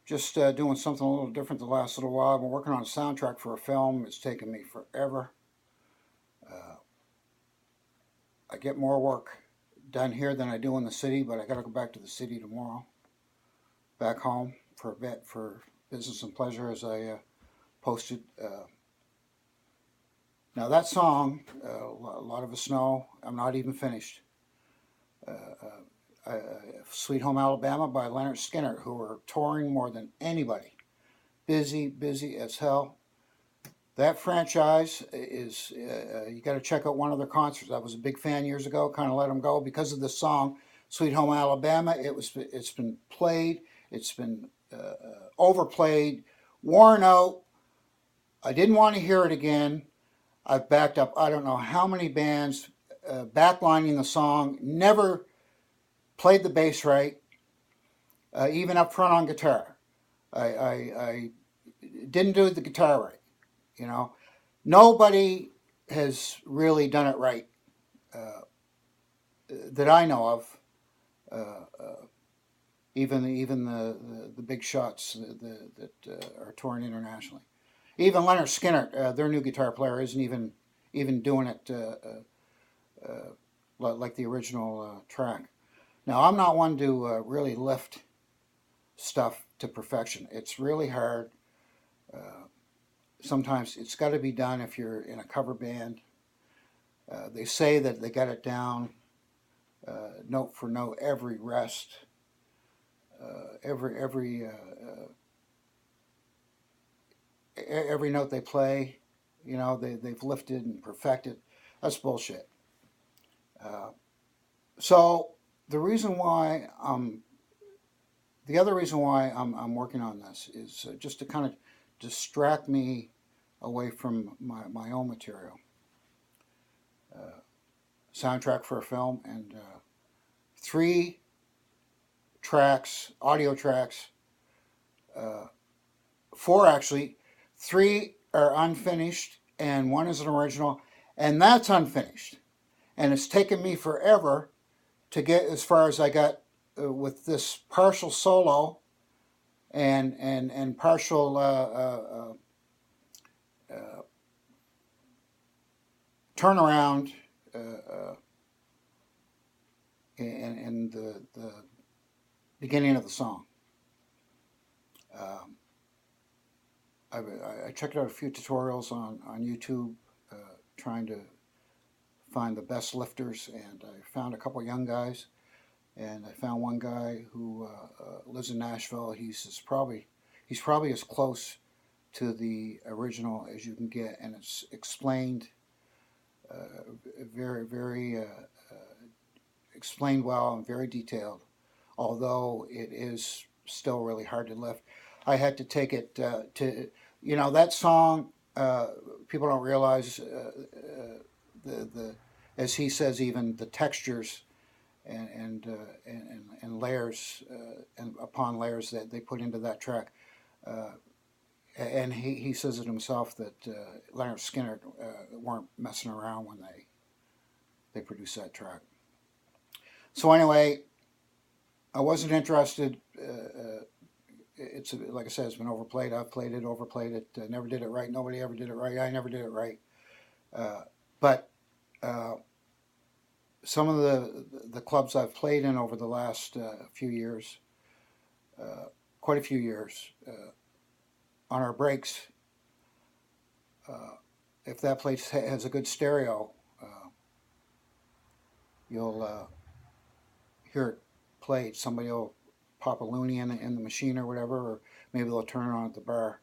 Just doing something a little different the last little while. I've been working on a soundtrack for a film. It's taken me forever. Uh, I get more work done here than I do in the city, but I got to go back to the city tomorrow, back home for a bit for business and pleasure, as I posted. Now that song, a lot of us know. I'm not even finished. Uh, Sweet Home Alabama by Leonard Skinner, who are touring more than anybody. Busy, busy as hell. That franchise is, you got to check out one of their concerts. I was a big fan years ago, kind of let them go because of the song Sweet Home Alabama. It's been played, it's been overplayed, worn out. I didn't want to hear it again. I've backed up I don't know how many bands backlining the song, never played the bass right, even up front on guitar. I didn't do the guitar right, you know. Nobody has really done it right that I know of. Even the big shots that are touring internationally. Even Leonard Skinner, their new guitar player, isn't even doing it like the original track. Now, I'm not one to really lift stuff to perfection. It's really hard. Sometimes it's got to be done if you're in a cover band. They say that they got it down note for note, every rest, every note they play. You know, they've lifted and perfected. That's bullshit. Uh, so the reason why the other reason why I'm working on this is just to kind of distract me away from my own material. Uh, Soundtrack for a film and three tracks, audio tracks, uh, four actually. Three are unfinished and one is an original, and that's unfinished. And it's taken me forever to get as far as I got with this partial solo and partial turnaround in the beginning of the song. Um, I checked out a few tutorials on YouTube trying to find the best lifters, and I found a couple young guys, and I found one guy who lives in Nashville. He's probably as close to the original as you can get, and it's explained very explained well and very detailed. Although it is still really hard to lift, I had to take it to that song. People don't realize the as he says, even the textures and layers and upon layers that they put into that track. Uh, and he says it himself that Leonard Skinner weren't messing around when they produced that track. So anyway, I wasn't interested. It's like I said, it's been overplayed. I've played it, overplayed it. Never did it right. Nobody ever did it right. I never did it right. But some of the clubs I've played in over the last few years, quite a few years, on our breaks, if that place has a good stereo, you'll hear it played. Somebody will pop a loony in the machine or whatever, or maybe they'll turn it on at the bar,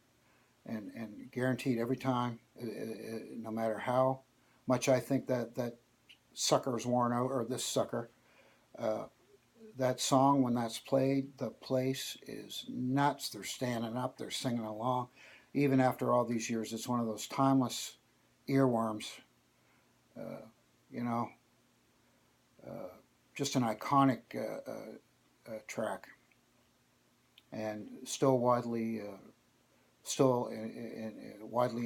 and guaranteed every time, no matter how much I think that sucker is worn out, or this sucker, uh, that song, when that's played, the place is nuts. They're standing up, they're singing along. Even after all these years, it's one of those timeless earworms, uh, you know, uh, just an iconic track, and still widely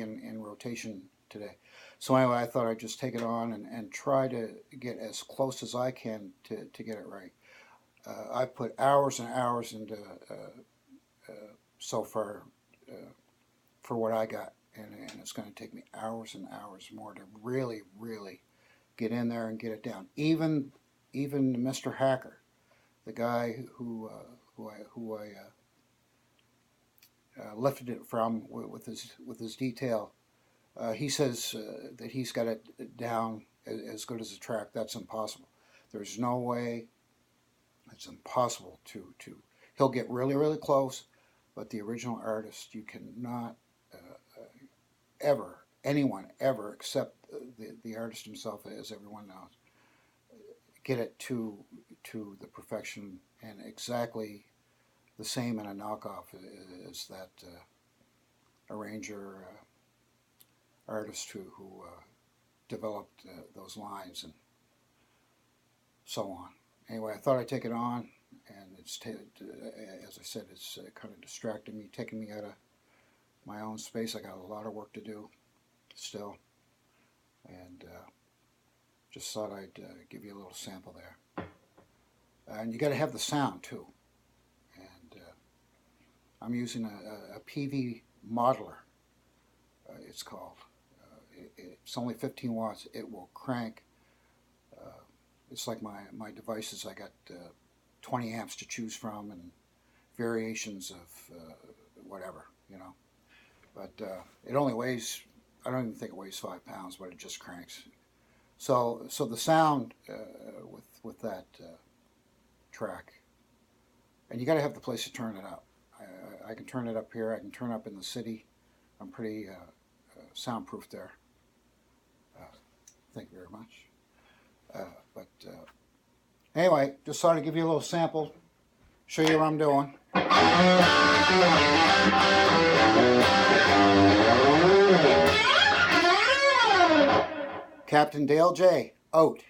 in rotation today. So anyway, I thought I'd just take it on and try to get as close as I can to get it right. I put hours and hours into so far for what I got, and it's going to take me hours and hours more to really, really get in there and get it down. Even Mr. Hacker, the guy who I lifted it from with his detail, he says that he's got it down as good as a track. That's impossible. There's no way. It's impossible to. He'll get really, really close, but the original artist, you cannot anyone ever, except the artist himself, as everyone knows, get it to the perfection and exactly the same in a knockoff as that arranger artist who developed those lines and so on. Anyway, I thought I'd take it on, and it's as I said, it's kind of distracting me, taking me out of my own space. I got a lot of work to do still, and just thought I'd give you a little sample there. And you got to have the sound too. And I'm using a PV modeler. It's called. It's only 15 watts. It will crank. It's like my devices. I got 20 amps to choose from and variations of whatever, you know. But it only weighs, I don't even think it weighs 5 pounds, but it just cranks. So the sound with that track, and you got to have the place to turn it up. I can turn it up here. I can turn up in the city. I'm pretty soundproof there. Thank you very much. But anyway, just thought I'd give you a little sample, show you what I'm doing. Captain Dale J. out.